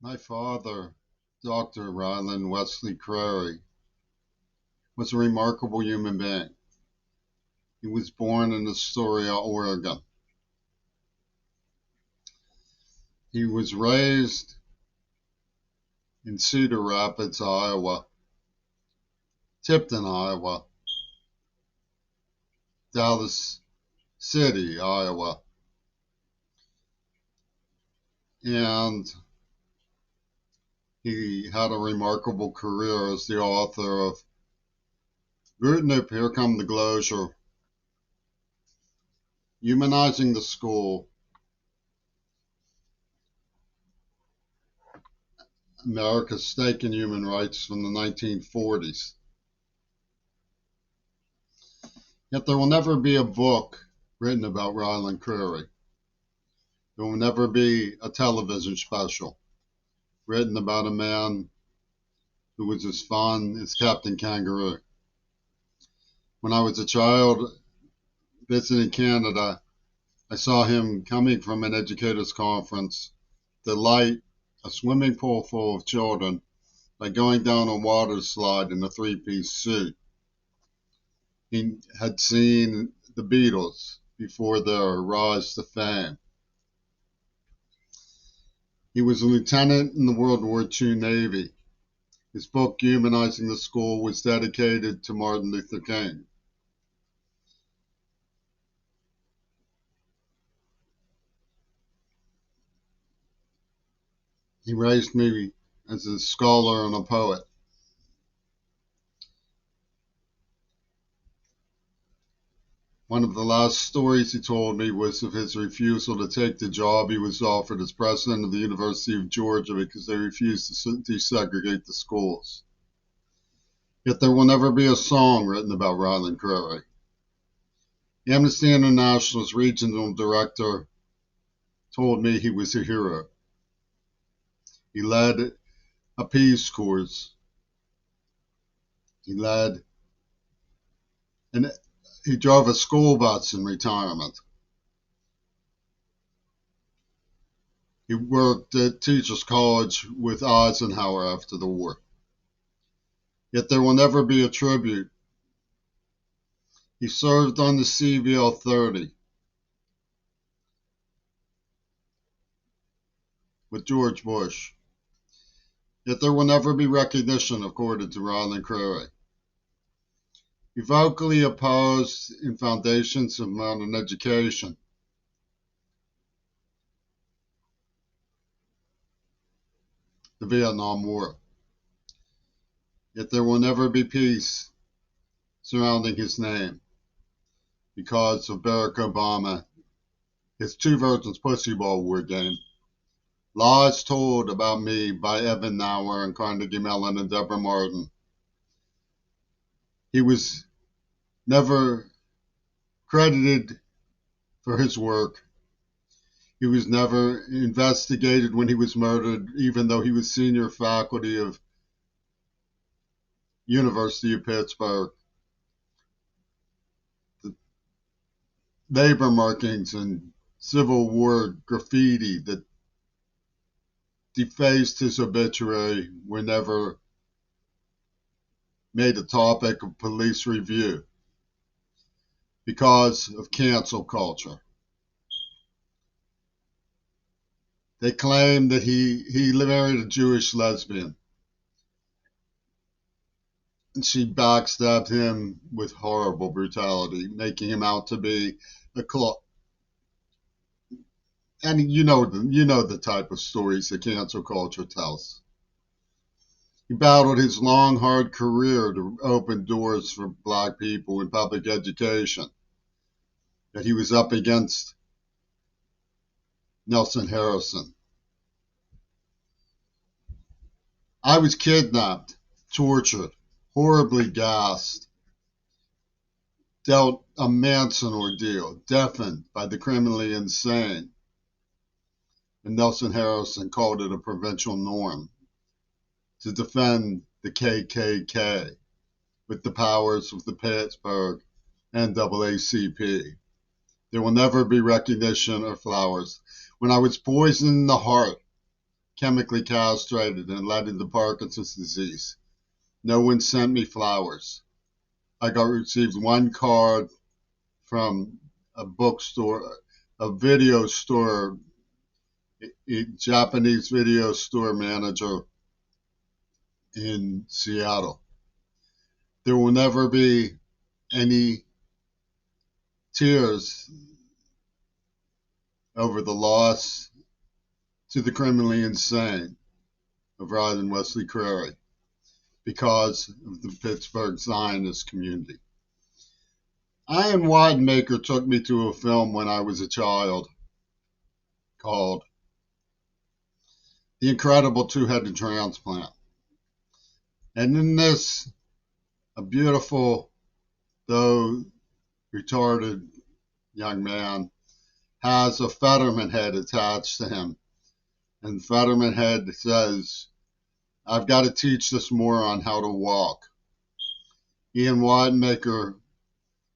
My father, Dr. Ryland Wesley Crary, was a remarkable human being. He was born in Astoria, Oregon. He was raised in Cedar Rapids, Iowa, Tipton, Iowa, Dallas City, Iowa, and he had a remarkable career as the author of Root Here Come the Glozier, Humanizing the School, America's Stake in Human Rights from the 1940s. Yet there will never be a book written about Ryland Crary. There will never be a television special written about a man who was as fun as Captain Kangaroo. When I was a child visiting Canada, I saw him coming from an educators' conference to light a swimming pool full of children by going down a water slide in a three-piece suit. He had seen the Beatles before their rise to fame. He was a lieutenant in the World War II Navy. His book, Humanizing the School, was dedicated to Martin Luther King. He raised me as a scholar and a poet. One of the last stories he told me was of his refusal to take the job he was offered as president of the University of Georgia because they refused to desegregate the schools. Yet there will never be a song written about Ryland Crary. Amnesty International's regional director told me he was a hero. He led a peace corps. He drove a school bus in retirement. He worked at Teachers College with Eisenhower after the war. Yet there will never be a tribute. He served on the CVL-30 with George Bush. Yet there will never be recognition accorded to Ryland Crary. He vocally opposed in Foundations of Modern Education the Vietnam War. Yet there will never be peace surrounding his name because of Barack Obama, his Two Virgins Pussy Ball war game, lies told about me by Evan Nauer and Carnegie Mellon and Deborah Martin. He was never credited for his work. He was never investigated when he was murdered, even though he was senior faculty of University of Pittsburgh. The labor markings and Civil War graffiti that defaced his obituary were never made a topic of police review because of cancel culture. They claim that he married a Jewish lesbian, and she backstabbed him with horrible brutality, making him out to be a clone. And you know the type of stories that cancel culture tells. He battled his long, hard career to open doors for black people in public education. That he was up against Nelson Harrison. I was kidnapped, tortured, horribly gassed, dealt a Manson ordeal, deafened by the criminally insane. And Nelson Harrison called it a provincial norm to defend the KKK with the powers of the Pittsburgh NAACP. There will never be recognition or flowers. When I was poisoned in the heart chemically castrated and led into Parkinson's disease. No one sent me flowers. I received one card from a bookstore, a video store, a Japanese video store manager in Seattle. There will never be any tears over the loss to the criminally insane of Ryland Wesley Crary because of the Pittsburgh Zionist community. Ian Wademaker took me to a film when I was a child called The Incredible Two-Headed Transplant. And in this, a beautiful, though retarded young man has a Fetterman head attached to him. And Fetterman head says, "I've got to teach this moron how to walk." Ian Wademaker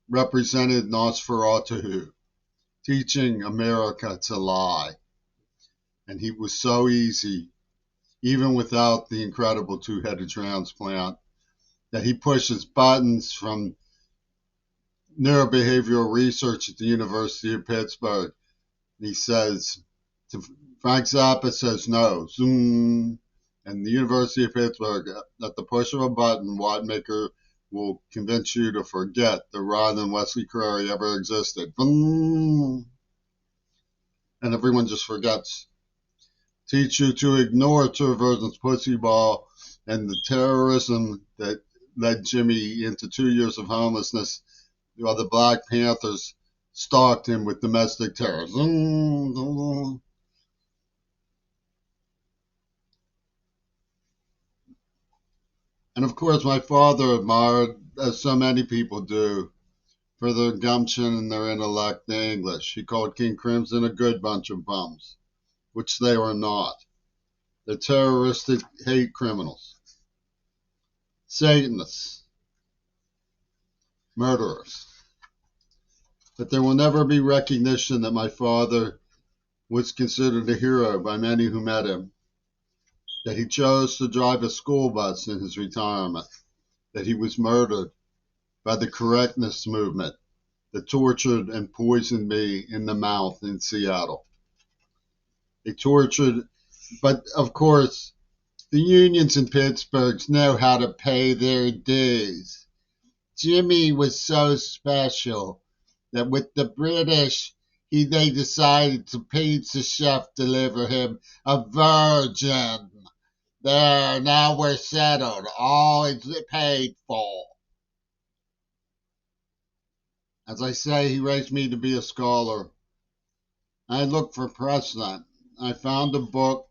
represented Nosferatu, teaching America to lie. And he was so easy, even without the incredible two-headed transplant, that he pushes buttons from neurobehavioral research at the University of Pittsburgh. He says, Frank Zappa says no, zoom, and the University of Pittsburgh, at the push of a button, Wademaker will convince you to forget that Ryland Wesley Crary ever existed. Boom. And everyone just forgets. Teach you to ignore Terverson's pussy ball and the terrorism that led Jimmy into 2 years of homelessness while the Black Panthers stalked him with domestic terrorism. And of course, my father admired, as so many people do, for their gumption and their intellect in English. He called King Crimson a good bunch of bums, which they were not. They're terroristic hate criminals, Satanists, murderers. But there will never be recognition that my father was considered a hero by many who met him, that he chose to drive a school bus in his retirement, that he was murdered by the correctness movement that tortured and poisoned me in the mouth in Seattle. They tortured, but of course, the unions in Pittsburgh know how to pay their dues. Jimmy was so special that with the British, they decided to pizza chef deliver him a virgin. There, now we're settled. All is paid for. As I say, he raised me to be a scholar. I looked for precedent. I found a book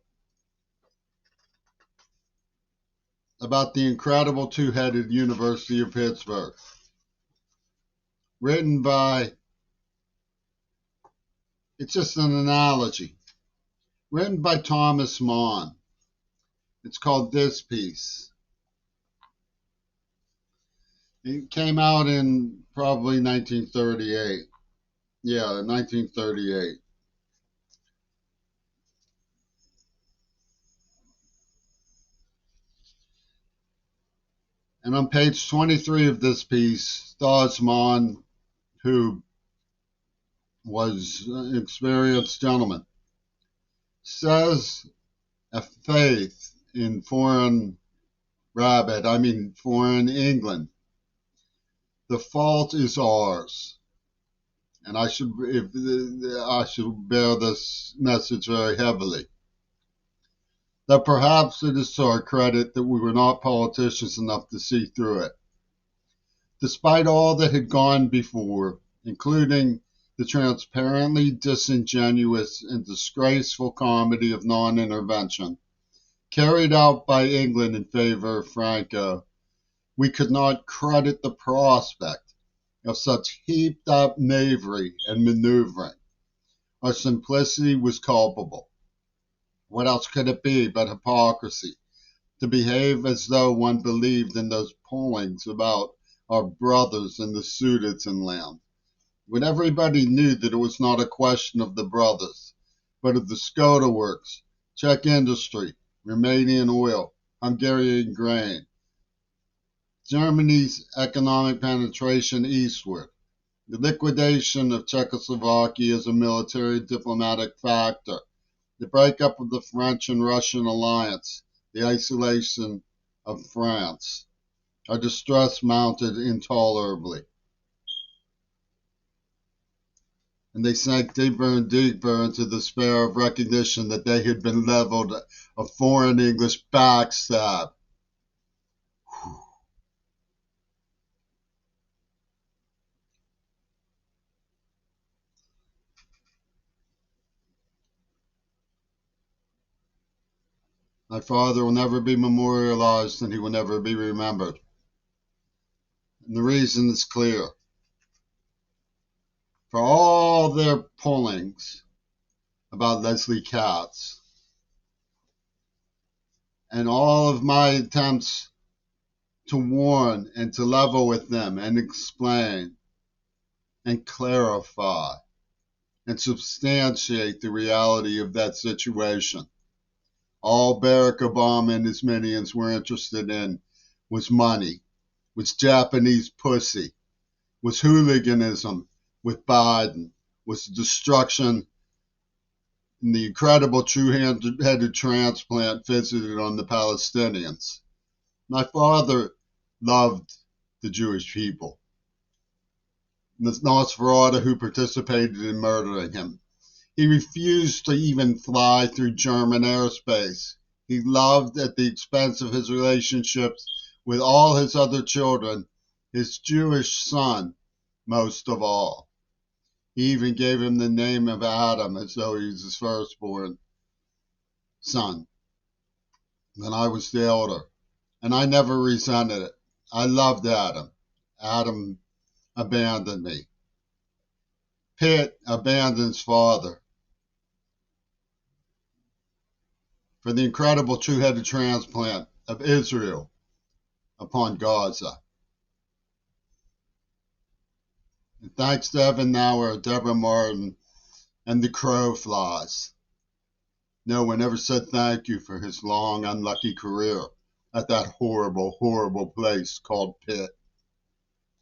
about the incredible two-headed University of Pittsburgh, written by, it's just an analogy, written by Thomas Mann. It's called This Piece. It came out in probably 1938. Yeah, 1938. And on page 23 of this piece, Thomas Mann, who was an experienced gentleman, says a faith in foreign England. The fault is ours. And I should bear this message very heavily. That perhaps it is to our credit that we were not politicians enough to see through it. Despite all that had gone before, including the transparently disingenuous and disgraceful comedy of non-intervention, carried out by England in favor of Franco, we could not credit the prospect of such heaped-up knavery and maneuvering. Our simplicity was culpable. What else could it be but hypocrisy, to behave as though one believed in those pullings about our brothers in the Sudetenland, when everybody knew that it was not a question of the brothers, but of the Skoda Works, Czech industry, Romanian oil, Hungarian grain, Germany's economic penetration eastward, the liquidation of Czechoslovakia as a military diplomatic factor, the breakup of the French and Russian alliance, the isolation of France. Our distress mounted intolerably, and they sank deeper and deeper into the despair of recognition that they had been leveled a foreign English backstab. My father will never be memorialized and he will never be remembered. And the reason is clear. For all their pullings about Leslie Katz and all of my attempts to warn and to level with them and explain and clarify and substantiate the reality of that situation, all Barack Obama and his minions were interested in was money, was Japanese pussy, was hooliganism with Biden, was destruction and the incredible two-headed transplant visited on the Palestinians. My father loved the Jewish people. And the Nosferatu who participated in murdering him. He refused to even fly through German airspace. He loved, at the expense of his relationships with all his other children, his Jewish son most of all. He even gave him the name of Adam as though he was his firstborn son. And I was the elder. And I never resented it. I loved Adam. Adam abandoned me. Pitt abandons father for the incredible two-headed transplant of Israel upon Gaza. And thanks to Evan Nauer, Deborah Martin, and the Crow Flies, no one ever said thank you for his long, unlucky career at that horrible, horrible place called Pitt.